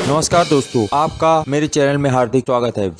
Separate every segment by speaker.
Speaker 1: नमस्कार दोस्तों, आपका मेरे चैनल में हार्दिक स्वागत है।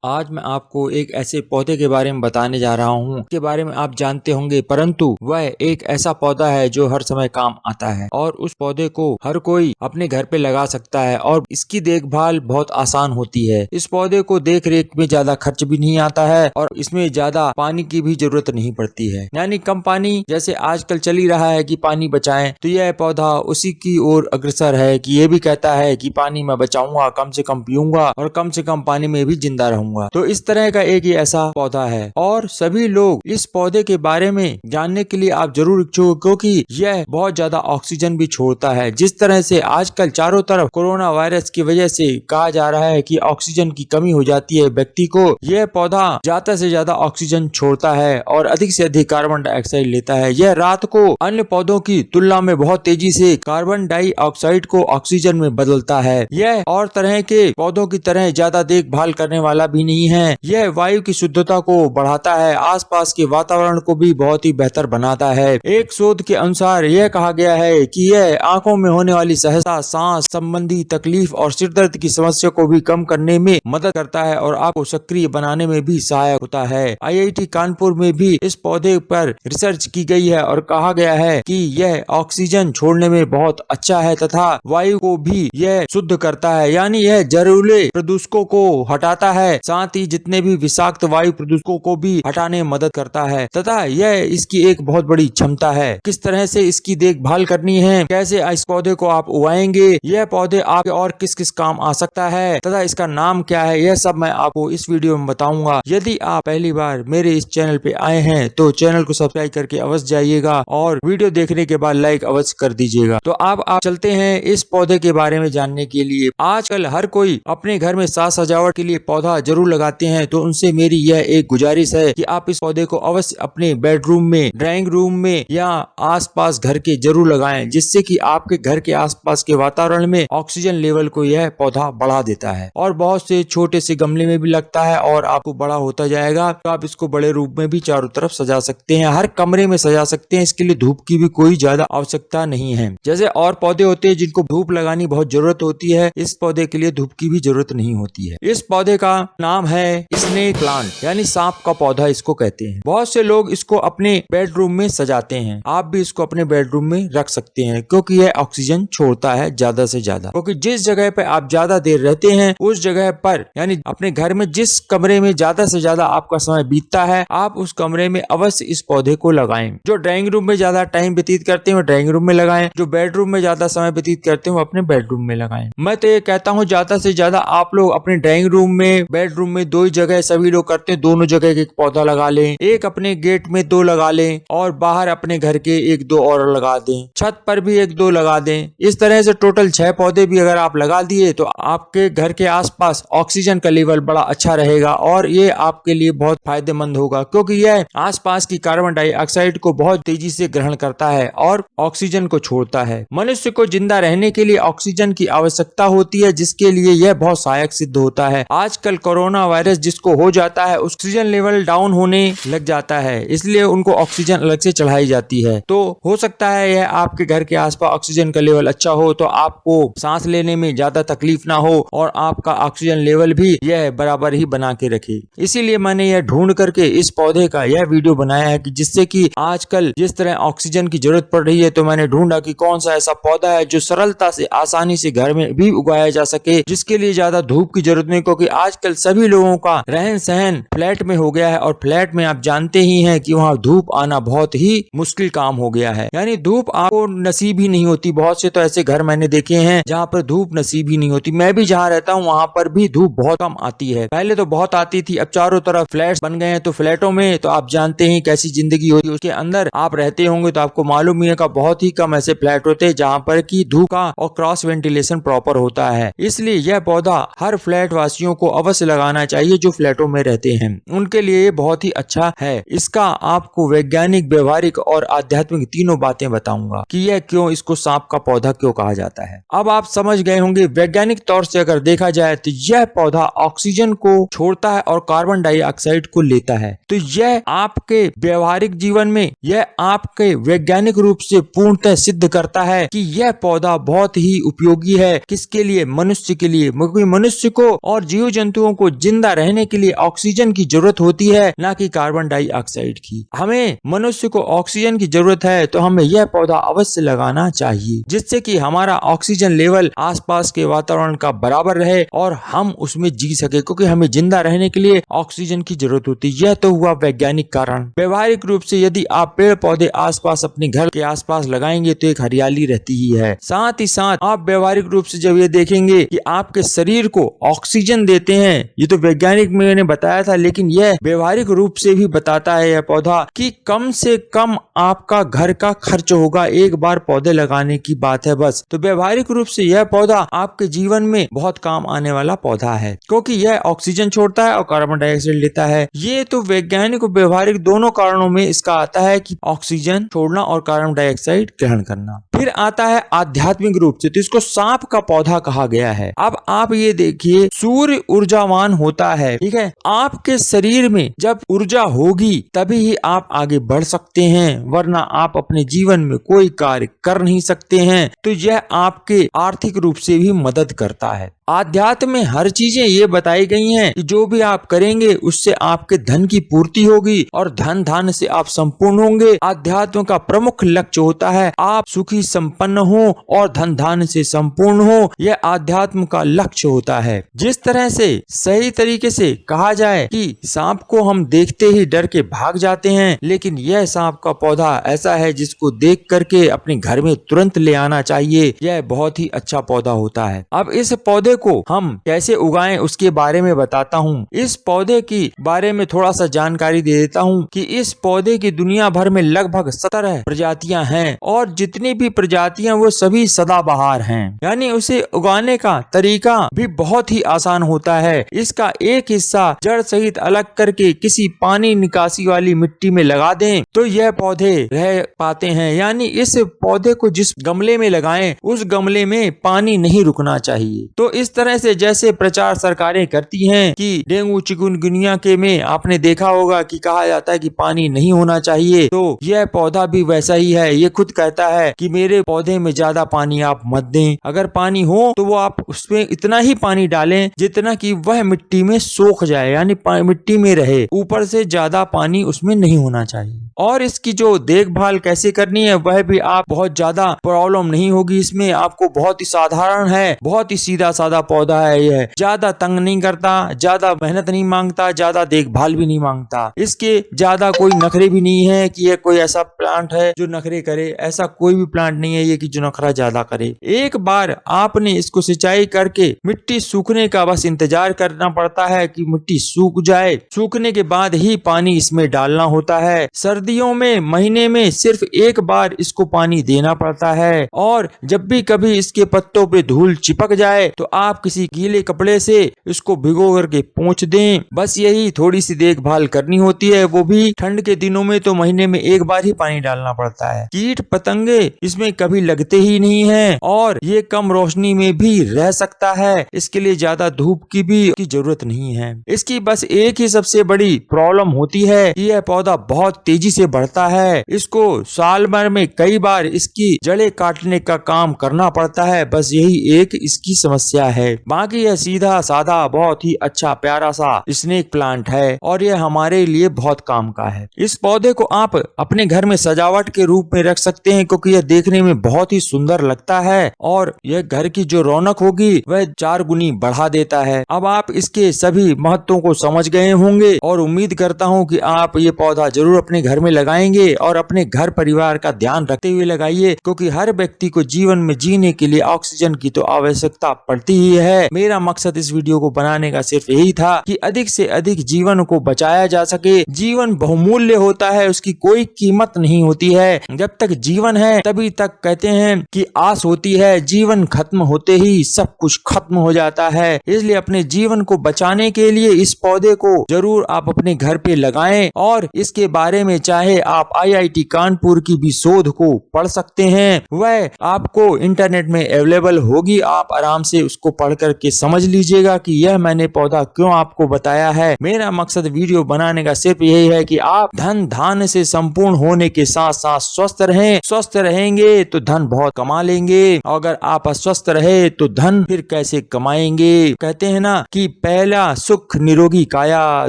Speaker 1: आज मैं आपको एक ऐसे पौधे के बारे में बताने जा रहा हूँ के बारे में आप जानते होंगे, परंतु वह एक ऐसा पौधा है जो हर समय काम आता है और उस पौधे को हर कोई अपने घर पे लगा सकता है और इसकी देखभाल बहुत आसान होती है। इस पौधे को देख रेख में ज्यादा खर्च भी नहीं आता है और इसमें ज्यादा पानी की भी जरूरत नहीं पड़ती है, यानी कम पानी। जैसे आजकल चल ही रहा है कि पानी बचाएं, तो यह पौधा उसी की ओर अग्रसर है कि ये भी कहता है कि पानी मैं बचाऊंगा, कम से कम पीऊंगा और कम से कम पानी में भी जिंदा रहूंगा। तो इस तरह का एक ही ऐसा पौधा है और सभी लोग इस पौधे के बारे में जानने के लिए आप जरूर इच्छुक हो, क्योंकि यह बहुत ज्यादा ऑक्सीजन भी छोड़ता है। जिस तरह से आजकल चारों तरफ कोरोना वायरस की वजह से कहा जा रहा है कि ऑक्सीजन की कमी हो जाती है व्यक्ति को, यह पौधा ज्यादा से ज्यादा ऑक्सीजन छोड़ता है और अधिक से अधिक कार्बन डाइऑक्साइड लेता है। यह रात को अन्य पौधों की तुलना में बहुत तेजी से कार्बन डाइऑक्साइड को ऑक्सीजन में बदलता है। यह और तरह के पौधों की तरह ज्यादा देखभाल करने वाला भी नहीं है। यह वायु की शुद्धता को बढ़ाता है, आसपास के वातावरण को भी बहुत ही बेहतर बनाता है। एक शोध के अनुसार यह कहा गया है कि यह आंखों में होने वाली सहजता, सांस संबंधी तकलीफ और सिर दर्द की समस्या को भी कम करने में मदद करता है और आपको सक्रिय बनाने में भी सहायक होता है। IIT कानपुर में भी इस पौधे पर रिसर्च की गई है और कहा गया है कि यह ऑक्सीजन छोड़ने में बहुत अच्छा है तथा वायु को भी यह शुद्ध करता है, यानी यह जहरीले प्रदूषकों को हटाता है, साथ ही जितने भी विषाक्त वायु प्रदूषकों को भी हटाने में मदद करता है तथा यह इसकी एक बहुत बड़ी क्षमता है। किस तरह से इसकी देखभाल करनी है, कैसे इस पौधे को आप उगाएंगे, यह पौधे आपके और किस किस काम आ सकता है तथा इसका नाम क्या है, यह सब मैं आपको इस वीडियो में बताऊंगा। यदि आप पहली बार मेरे इस चैनल पे आए हैं तो चैनल को सब्सक्राइब करके अवश्य जाइएगा और वीडियो देखने के बाद लाइक अवश्य कर दीजिएगा। तो अब आप चलते हैं इस पौधे के बारे में जानने के लिए। आजकल हर कोई अपने घर में साज सजावट के लिए पौधा जरूर लगाते हैं, तो उनसे मेरी यह एक गुजारिश है कि आप इस पौधे को अवश्य अपने बेडरूम में, ड्राइंग रूम में या आसपास घर के जरूर लगाएं, जिससे कि आपके घर के आसपास के वातावरण में ऑक्सीजन लेवल को यह पौधा बढ़ा देता है। और बहुत से छोटे से गमले में भी लगता है और आपको बड़ा होता जाएगा, तो आप इसको बड़े रूप में भी चारों तरफ सजा सकते हैं, हर कमरे में सजा सकते हैं। इसके लिए धूप की भी कोई ज्यादा आवश्यकता नहीं है। जैसे और पौधे होते हैं जिनको धूप लगानी बहुत जरूरत होती है, इस पौधे के लिए धूप की भी जरूरत नहीं होती है। इस पौधे का नाम है स्नेक प्लांट, यानी सांप का पौधा इसको कहते हैं। बहुत से लोग इसको अपने बेडरूम में सजाते हैं, आप भी इसको अपने बेडरूम में रख सकते हैं, क्योंकि यह ऑक्सीजन छोड़ता है ज्यादा से ज्यादा। क्योंकि जिस जगह पे आप ज्यादा देर रहते हैं उस जगह पर, यानी अपने घर में जिस कमरे में ज्यादा से ज्यादा आपका समय बीतता है, आप उस कमरे में अवश्य इस पौधे को लगाएं। जो ड्राइंग रूम में ज्यादा टाइम व्यतीत करते हैं ड्राइंग रूम में लगाएं, जो बेडरूम में ज्यादा समय व्यतीत करते हैं अपने बेडरूम में लगाएं। मैं तो ये कहता हूँ ज्यादा से ज्यादा आप लोग अपने ड्राइंग रूम में, बेडरूम में, दो ही जगह सभी लोग करते हैं, दोनों जगह एक पौधा लगा लें। एक अपने गेट में 2 लगा लें और बाहर अपने घर के 1-2 और लगा दें, छत पर भी 1-2 लगा दें। इस तरह से टोटल 6 पौधे भी अगर आप लगा दिए तो आपके घर के आसपास ऑक्सीजन का लेवल बड़ा अच्छा रहेगा और ये आपके लिए बहुत फायदेमंद होगा, क्योंकि यह आसपास की कार्बन डाइऑक्साइड को बहुत तेजी से ग्रहण करता है और ऑक्सीजन को छोड़ता है। मनुष्य को जिंदा रहने के लिए ऑक्सीजन की आवश्यकता होती है, जिसके लिए यह बहुत सहायक सिद्ध होता है। आजकल कोरोना वायरस जिसको हो जाता है, ऑक्सीजन लेवल डाउन होने लग जाता है, इसलिए उनको ऑक्सीजन अलग से चढ़ाई जाती है। तो हो सकता है यह आपके घर के आसपास ऑक्सीजन का लेवल अच्छा हो तो आपको सांस लेने में ज्यादा तकलीफ ना हो और आपका ऑक्सीजन लेवल भी यह बराबर ही बना के रखे। इसीलिए मैंने यह ढूंढ करके इस पौधे का यह वीडियो बनाया है कि जिससे कि आजकल जिस तरह ऑक्सीजन की जरूरत पड़ रही है, तो मैंने ढूंढा कि कौन सा ऐसा पौधा है जो सरलता से, आसानी से घर में भी उगाया जा सके, जिसके लिए ज्यादा धूप की जरूरत नहीं। क्योंकि आजकल सभी लोगों का रहन सहन फ्लैट में हो गया है और फ्लैट में आप जानते ही हैं कि वहाँ धूप आना बहुत ही मुश्किल काम हो गया है, यानी धूप आपको नसीब ही नहीं होती। बहुत से तो ऐसे घर मैंने देखे हैं जहाँ पर धूप नसीब ही नहीं होती। मैं भी जहाँ रहता हूँ वहाँ पर भी धूप बहुत कम आती है, पहले तो बहुत आती थी, अब चारों तरफ फ्लैट्स बन गए हैं, तो फ्लैटों में तो आप जानते हैं कैसी जिंदगी होती है। उसके अंदर आप रहते होंगे तो आपको मालूम ही है कि बहुत ही कम ऐसे फ्लैट होते हैं जहाँ पर की धूप का और क्रॉस वेंटिलेशन प्रॉपर होता है। इसलिए यह पौधा हर फ्लैट वासियों को अवश्य लगाना चाहिए जो फ्लैटों में रहते हैं, उनके लिए ये बहुत ही अच्छा है। इसका आपको वैज्ञानिक, व्यवहारिक और आध्यात्मिक तीनों बातें बताऊंगा कि यह क्यों, इसको सांप का पौधा क्यों कहा जाता है। अब आप समझ गए होंगे वैज्ञानिक तौर से अगर देखा जाए तो यह पौधा ऑक्सीजन को छोड़ता है और कार्बन डाइऑक्साइड को लेता है। तो यह आपके व्यवहारिक जीवन में, यह आपके वैज्ञानिक रूप से पूर्णतः सिद्ध करता है कि यह पौधा बहुत ही उपयोगी है। किसके लिए? मनुष्य के लिए, क्योंकि मनुष्य को और जीव जंतुओं को जिंदा रहने के लिए ऑक्सीजन की जरूरत होती है, ना कि कार्बन डाइऑक्साइड की। हमें मनुष्य को ऑक्सीजन की जरूरत है तो हमें यह पौधा अवश्य लगाना चाहिए, जिससे कि हमारा ऑक्सीजन लेवल आसपास के वातावरण का बराबर रहे और हम उसमें जी सके, क्योंकि हमें जिंदा रहने के लिए ऑक्सीजन की जरूरत होती है। यह तो हुआ वैज्ञानिक कारण। व्यवहारिक रूप से यदि आप पेड़ पौधे आसपास अपने घर के आसपास लगाएंगे तो एक हरियाली रहती ही है। साथ ही साथ आप व्यवहारिक रूप से जब ये देखेंगे कि आपके शरीर को ऑक्सीजन देते हैं, ये तो वैज्ञानिक मैंने बताया था, लेकिन यह व्यवहारिक रूप से भी बताता है यह पौधा कि कम से कम आपका घर का खर्च होगा एक बार पौधे लगाने की बात है बस। तो व्यवहारिक रूप से यह पौधा आपके जीवन में बहुत काम आने वाला पौधा है, क्योंकि यह ऑक्सीजन छोड़ता है और कार्बन डाइऑक्साइड लेता है। ये तो वैज्ञानिक और व्यवहारिक दोनों कारणों में इसका आता है कि ऑक्सीजन छोड़ना और कार्बन डाइऑक्साइड ग्रहण करना। फिर आता है आध्यात्मिक रूप से, तो इसको सांप का पौधा कहा गया है। अब आप ये देखिए, सूर्य ऊर्जावान होता है, ठीक है। आपके शरीर में जब ऊर्जा होगी तभी ही आप आगे बढ़ सकते हैं, वरना आप अपने जीवन में कोई कार्य कर नहीं सकते हैं। तो यह आपके आर्थिक रूप से भी मदद करता है। आध्यात्म में हर चीजें ये बताई गई हैं कि जो भी आप करेंगे उससे आपके धन की पूर्ति होगी और धन धान्य से आप संपूर्ण होंगे। आध्यात्म का प्रमुख लक्ष्य होता है आप सुखी संपन्न हो और धन धान्य से संपूर्ण हो। यह आध्यात्म का लक्ष्य होता है। जिस तरह से सही तरीके से कहा जाए कि सांप को हम देखते ही डर के भाग जाते हैं, लेकिन यह सांप का पौधा ऐसा है जिसको देख करके अपने घर में तुरंत ले आना चाहिए। यह बहुत ही अच्छा पौधा होता है। अब इस पौधे को हम कैसे उगाएं उसके बारे में बताता हूँ। इस पौधे की बारे में थोड़ा सा जानकारी दे देता हूँ कि इस पौधे की दुनिया भर में लगभग 17 प्रजातियां हैं और जितनी भी प्रजातियां वो सभी सदाबहार हैं। यानी उसे उगाने का तरीका भी बहुत ही आसान होता है। इसका एक हिस्सा जड़ सहित अलग करके किसी पानी निकासी वाली मिट्टी में लगा दें तो यह पौधे रह पाते हैं। यानी इस पौधे को जिस गमले में लगाएं उस गमले में पानी नहीं रुकना चाहिए। तो इस तरह से जैसे प्रचार सरकारें करती हैं कि डेंगू चिकुनगुनिया के में आपने देखा होगा कि कहा जाता है कि पानी नहीं होना चाहिए, तो यह पौधा भी वैसा ही है। ये खुद कहता है कि मेरे पौधे में ज्यादा पानी आप मत दें, अगर पानी हो तो वो आप उसमें इतना ही पानी डालें जितना कि वह मिट्टी में सोख जाए, यानी मिट्टी में रहे, ऊपर से ज्यादा पानी उसमें नहीं होना चाहिए। और इसकी जो देखभाल कैसे करनी है वह भी आप बहुत ज्यादा प्रॉब्लम नहीं होगी इसमें, आपको बहुत ही साधारण है, बहुत ही सीधा साधा पौधा है। यह ज्यादा तंग नहीं करता, ज्यादा मेहनत नहीं मांगता, ज्यादा देखभाल भी नहीं मांगता। इसके ज्यादा कोई नखरे भी नहीं है कि यह कोई ऐसा प्लांट है जो नखरे करे, ऐसा कोई भी प्लांट नहीं है ये कि जो नखरा ज्यादा करे। एक बार आपने इसको सिंचाई करके मिट्टी सूखने का बस इंतजार करना पड़ता है कि मिट्टी सूख जाए, सूखने के बाद ही पानी इसमें डालना होता है। सर्दियों में महीने में सिर्फ एक बार इसको पानी देना पड़ता है और जब भी कभी इसके पत्तों पे धूल चिपक जाए तो आप किसी गीले कपड़े से इसको भिगो करके पोंछ दें। बस यही थोड़ी सी देखभाल करनी होती है, वो भी ठंड के दिनों में तो महीने में एक बार ही पानी डालना पड़ता है। कीट पतंगे इसमें कभी लगते ही नहीं है और ये कम रोशनी में भी रह सकता है। इसके लिए ज्यादा धूप की भी जरूरत नहीं है। इसकी बस एक ही सबसे बड़ी प्रॉब्लम होती है कि यह पौधा बहुत तेजी से बढ़ता है। इसको साल भर में कई बार इसकी जड़ें काटने का काम करना पड़ता है, बस यही एक इसकी समस्या है। बाकी यह सीधा साधा बहुत ही अच्छा प्यारा सा स्नेक प्लांट है और यह हमारे लिए बहुत काम का है। इस पौधे को आप अपने घर में सजावट के रूप में रख सकते हैं क्योंकि यह देखने में बहुत ही सुंदर लगता है और यह घर की जो रौनक होगी वह 4 गुनी बढ़ा देता है। अब आप इसके सभी महत्वों को समझ गए होंगे और उम्मीद करता हूँ कि आप ये पौधा जरूर अपने घर में लगाएंगे और अपने घर परिवार का ध्यान रखते हुए लगाइए, क्योंकि हर व्यक्ति को जीवन में जीने के लिए ऑक्सीजन की तो आवश्यकता पड़ती ही है। मेरा मकसद इस वीडियो को बनाने का सिर्फ यही था कि अधिक से अधिक जीवन को बचाया जा सके। जीवन बहुमूल्य होता है, उसकी कोई कीमत नहीं होती है। जब तक जीवन है तभी तक कहते हैं कि आस होती है, जीवन खत्म होते ही सब कुछ खत्म हो जाता है। इसलिए अपने जीवन को बचाने के लिए इस पौधे को जरूर आप अपने घर पे लगाएं और इसके बारे में चाहे आप IIT कानपुर की भी शोध को पढ़ सकते हैं, वह आपको इंटरनेट में अवेलेबल होगी। आप आराम से उसको पढ़ करके समझ लीजिएगा कि यह मैंने पौधा क्यों आपको बताया है। मेरा मकसद वीडियो बनाने का सिर्फ यही है कि आप धन धान्य से संपूर्ण होने के साथ साथ स्वस्थ रहें। स्वस्थ रहेंगे तो धन बहुत कमा लेंगे, अगर आप अस्वस्थ रहे तो धन फिर कैसे कमाएंगे। कहते हैं ना कि पहला सुख निरोगी काया,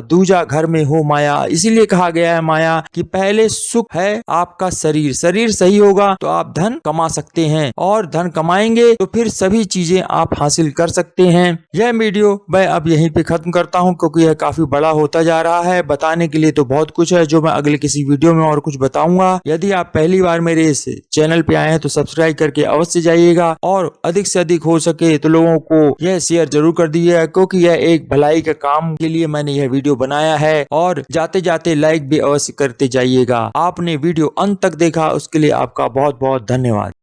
Speaker 1: दूजा घर में हो माया। इसीलिए कहा गया है माया कि पहले सुख है आपका शरीर, शरीर सही होगा तो आप धन कमा सकते हैं और धन कमाएंगे तो फिर सभी चीजें आप हासिल कर सकते हैं। यह वीडियो मैं अब यहीं पे खत्म करता हूं, क्योंकि यह काफी बड़ा होता जा रहा है। बताने के लिए तो बहुत कुछ है जो मैं अगले किसी वीडियो में और कुछ बताऊंगा। यदि आप पहली बार मेरे इस चैनल पे आए हैं तो सब्सक्राइब करके अवश्य जाइएगा और अधिक से अधिक हो सके तो लोगों को यह शेयर जरूर कर दीजिएगा, क्योंकि यह एक भलाई के काम के लिए मैंने यह वीडियो बनाया है। और जाते जाते लाइक भी अवश्य करते जाइएगा। आपने वीडियो अंत तक देखा उसके लिए आपका बहुत बहुत धन्यवाद।